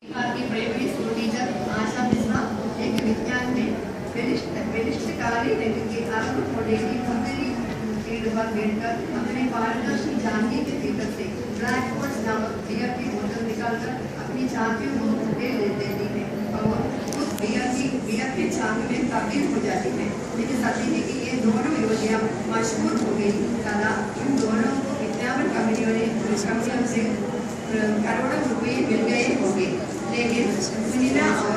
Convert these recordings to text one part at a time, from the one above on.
की primary school teacher आशा मिश्रा एक विज्ञान में वरिष्ठकारी के आरंभ खोलेगी मुंदरी फील्ड पर बैठकर अपने पारदर्शी जानवी के भीतर से ब्लैक होल्स नामक बियर की बोतल निकालकर अपनी छातियों को ले देती है और उस बियर की छाती में तब्दील हो जाती है। लेकिन सत्य है कि ये दोनों युवतियां मशहूर हो गई तथा इन दोनों को विज्ञापन कंपनियों से करोड़ों रुपये मिल गए होंगे। लेकिन सुनीला और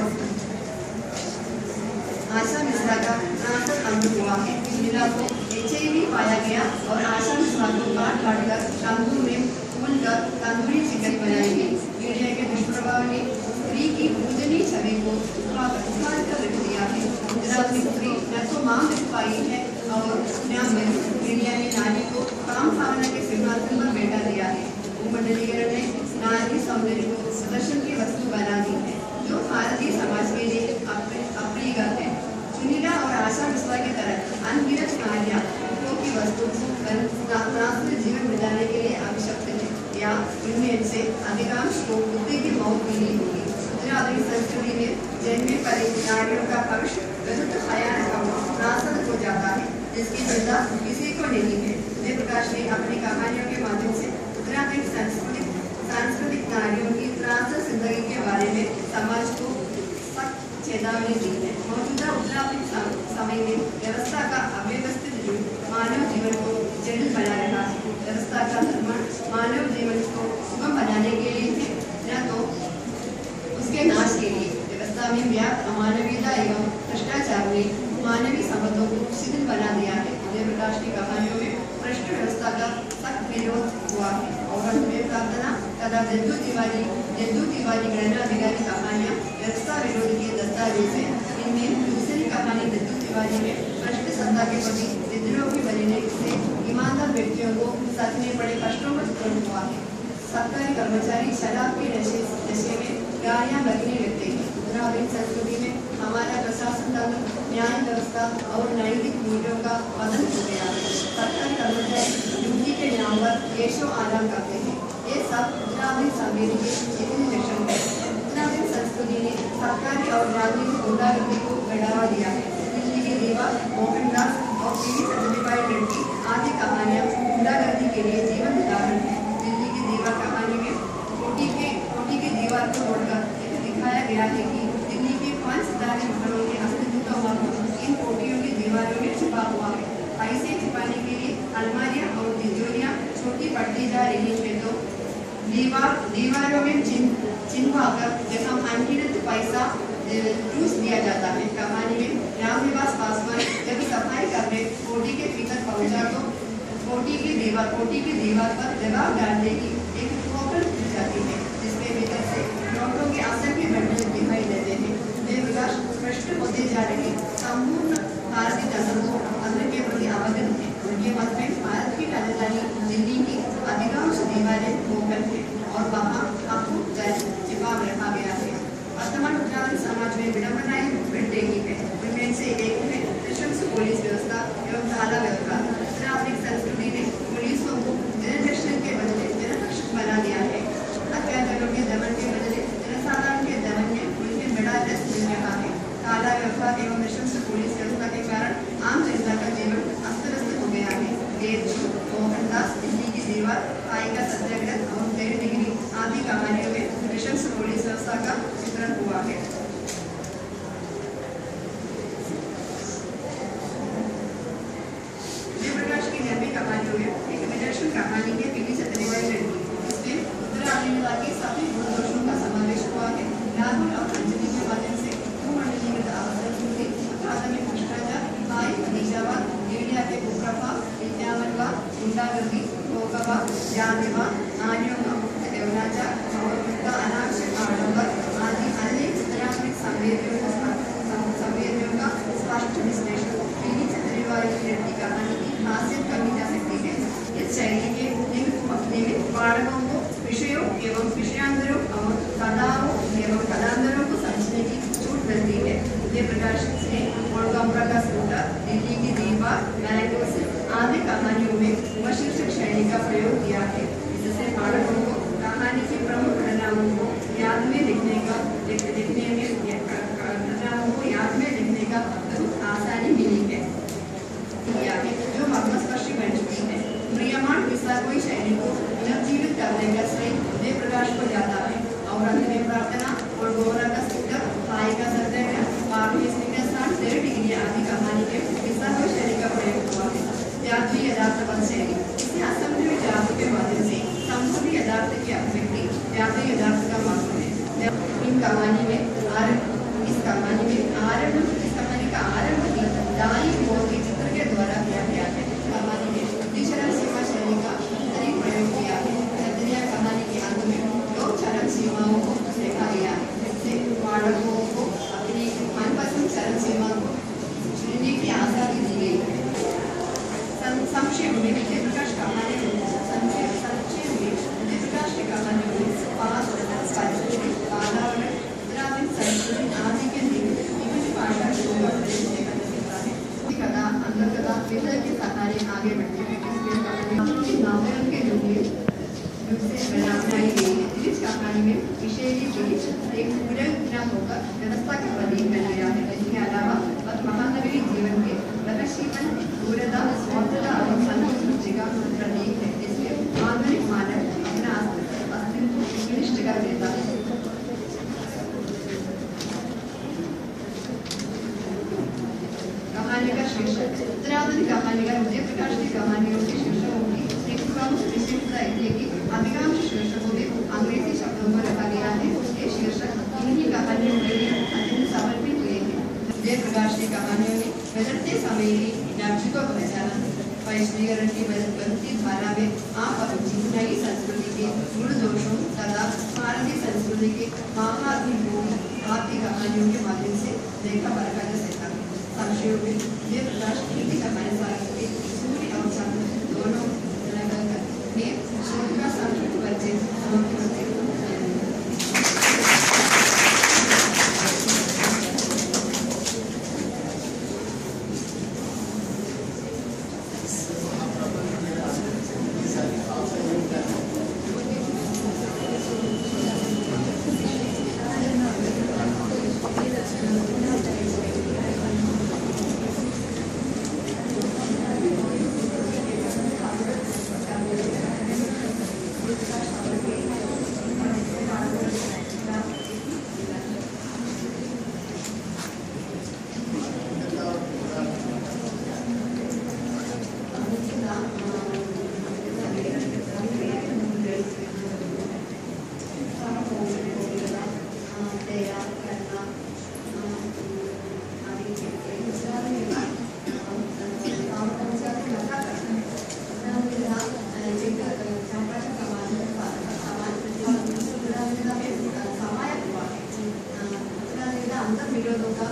आशा मिश्रा का ट्रांसफर अंत हुआ है। सुनीला को HIV पाया गया और आशा मिश्रा को काट कर तंदूर में भूनकर तंदूरी चिकन बनाई गई। मीडिया के दुष्प्रभाव ने स्त्री की पूजनीय छवि को उखाड़ कर रख दिया है। गुजरात में स्त्री न तो मां बन पाई है और न मीडिया ने नारी को काम भावना के सिंहासन पर बैठा दिया है। भूमंडलीकरण ने नारी सौंदर्य को प्रदर्शन की वस्तु बना दी है, जो भारतीय समाज के लिए अप्रिय है। सुनीला और आशा मिश्रा की तरह अनगिनत नारियां की वस्तु जीवन बिताने के लिए आवश्यक है या इनमें से अधिकांश को कुत्ते की मौत मिली होगी। गुजराती संस्कृति में जन्मे पर नारियों का भविष्य विरुद्ध नासद हो जाता है, जिसकी चिंता किसी को नहीं है। जयप्रकाश ने अपनी कहानियों के माध्यम से गुजराती सांस्कृतिक नारियों की ट्रांसफर जिंदगी के बारे में समाज को सख्त चेतावनी दी है। मौजूदा उत्तराधिक समय में व्यवस्था का अव्यवस्थित युग मानव जीवन को जटिल बना रहा है। व्यवस्था का निर्माण मानव जीवन को सुगम बनाने के लिए है, न तो उसके नाश के लिए। व्यवस्था में व्याप्त अमानवीयता एवं भ्रष्टाचार ने मानवीय संबंधों को शिथिल बना दिया है। जयप्रकाश की कहानियों में भ्रष्ट व्यवस्था का सख्त विरोध हुआ है और प्रार्थना तथा जद्दू तिवारी गणना अधिकारी कहानियां व्यवस्था विरोध के दस्तावेज है। इनमें दूसरी कहानी जद्दू तिवारी में भ्रष्ट सत्ता के प्रति विद्रोही बनने से ईमानदार व्यक्तियों को सच में बड़े कष्टों का चित्रण हुआ है। सरकारी कर्मचारी शराब के नशे में गाड़ियां लगने लगते हैं। ग्रामीण संस्कृति में हमारा प्रशासन तंत्र न्याय व्यवस्था और नैतिक मूल्यों का पतन हो गया है। सरकारी कर्मचारी ड्यूटी के नाम पर ऐशो आराम करते हैं। ये सब ग्रामीण संवेदी के चिन्ह लक्षण है। ग्रामीण संस्कृति ने सरकारी और राजनीतिक गुंडागर्दी को बढ़ावा दिया है। दिल्ली की दीवार, मोहनदास और पीवी सत्यबाई रेड्डी आदि कहानियां गुंडागर्दी के लिए जीवन उदाहरण है। दिल्ली की दीवार कहानी में कोटी की दीवार को तोड़कर दिखाया गया है कि दिल्ली के 5 सितारे घरों के अस्तित्व का महत्व इन कोटियों की दीवारों में छिपा हुआ है। पैसे छिपाने के लिए अलमारियां और तिजोरियां छोटी पड़ती जा रही है तो दीवारों में चिन्हवाकर जहाँ अनगिनत पैसा ठूस दिया जाता है। कहानी में रामनिवास पासवान जब सफाई करने कोटी के भीतर पहुंचा तो कोटी की दीवार पर जवाब डालने की एक ठोकर दी जाती है, जिसके भीतर से नोटों के असंख्य बंडल दिखाई देते हैं। वे विकास स्पष्ट होते जा रहे संपूर्ण भारतीय जनता को अंदर के प्रति आवेदन है। उनके मत में भारत की राजधानी दिल्ली की अधिकांश दीवारें गोपन है और वहाँ आपको छिपा रखा गया है। वर्तमान उत्तराखंड समाज में विडंबनाएं बढ़ रही है। उनमें से एक है निशंस पुलिस व्यवस्था एवं ताला व्यवस्था। उत्तराखंड संस्कृति ने पुलिस को जनरक्षण के बदले जनरक्षक बना दिया है। अत्याचारों के दमन के बदले जनसाधारण के दमन में उन्हें बड़ा रस मिल रहा है। ताला व्यवस्था एवं निशंस पुलिस व्यवस्था के कारण आम जनता का जीवन अस्त व्यस्त हो गया है। मोहनदास, दिल्ली की दीवार, आई का सत्याग्रह और 13 डिग्री आदि कहानियों में निशंस पुलिस व्यवस्था का चित्रण हुआ है। जयप्रकाश की लंबी कहानियों में एक निदर्शन कहानी है पीवी सत्यबाई रेड्डी। इसमें उत्तराखंड के सभी गुणदोषों का समावेश हुआ है। राहुल और अंजलि के माध्यम से भूमंडलीकृत आवाजाही, अकादमिक भ्रष्टाचार, भाई भतीजावाद, मीडिया के कुप्रभाव, विज्ञापनवाद, गुंडागर्दी, धोखावाद, जातिवाद, नारियों का मुक्त यौनाचार और उनका अनावश्यक आडंबर आदि अन्य उत्तराखंड संवेदनाओं का स्पष्ट विश्लेषण पीवी सत्यबाई रेड्डी कहानी की खासियत कही जा सकती है। इस शैली के निमित्त पाठकों को विषयों एवं विषयांतरों और कथाओं एवं कथांतरों को समझने की छूट मिलती है। जयप्रकाश ने मोड़गांव का स्कूटर, दिल्ली की दीवार, मैंगोस आदि कहानियों में उपशीर्षक शैली का प्रयोग किया है, जिससे पाठकों को कहानी की प्रमुख घटनाओं को याद में लिखने का लिखने में रचनाओं को याद में लिखने का आसानी मिली है जो मर्मस्पर्शी बन चुकी है। प्रियमान किस्सा कोई शैली को पुनर्जीवित करने का श्रेय उदय प्रकाश को जाता है और अंतिम प्रार्थना और गोरा का सिक्का भाई का सत्याग्रह पार्टी का स्थान 3 डिग्री आदि कहानी के किस्सा कोई शैली का प्रयोग हुआ है। जाति यथार्थपद शैली इसे असंभव जाति के माध्यम से संस्कृति यथार्थ की अभिव्यक्ति जाति यथार्थ का माध्यम है। इस कहानी का आरंभ भी दाई मोर के चित्र के द्वारा किया गया है। कहानी में चरण सीमा शैली का उत्तरी प्रयोग किया है। नजरिया कहानी के अंत में 2 चरण सीमाओं को देखा गया है, जिससे पाठकों को अपनी मनपसंद चरण सीमा को चुनने की आजादी दी गई है। संक्षेप में विजय प्रकाश कहानी की कहानी में वातावरण उत्तराखंड संस्कृति आदि के विभिन्न भाषा के कथा अंतकथा विषय के सहारे आगे बढ़ते हैं। नामकरण के युग से बनाई गई है। इस कहानी में विषय की एक पूरे होकर व्यवस्था का प्रतीक बन गया है। इसके अलावा महानगरी जीवन के प्रगतिशील दूरता स्वार्थता और संतुष्टि का प्रतीक है। इसलिए आधुनिक मानव अपना अस्तित्व सुनिश्चित कर देता है। कहानी का शीर्षक उत्तराधुनिक कहानी का विजय प्रकाश की कहानियों के शीर्षकों की एक प्रमुख विशेषता है कि अधिकांश शीर्षकों में अंग्रेजी शब्दों पर रखा गया है। ये शीर्षक इन्हीं कहानियों के लिए अत्यंत समर्पित हुए हैं। विजय प्रकाश की कहानियों में बदलते समय की राज्य को पहचाना वैश्वीकरण की बढ़ती धारा में आप अपनी नई संस्कृति के गुण दोषों तथा भारतीय संस्कृति के महाअधिभूमि आपकी कहानियों के माध्यम से देखा परखा जा सकता है। संक्षेप में विजय प्रकाश हिंदी कहानी साहित्य के सूर्य और चंद्र दोनों में शोध का संक्षिप्त परिचय समाप्त करते हैं। अंतर विरोधों का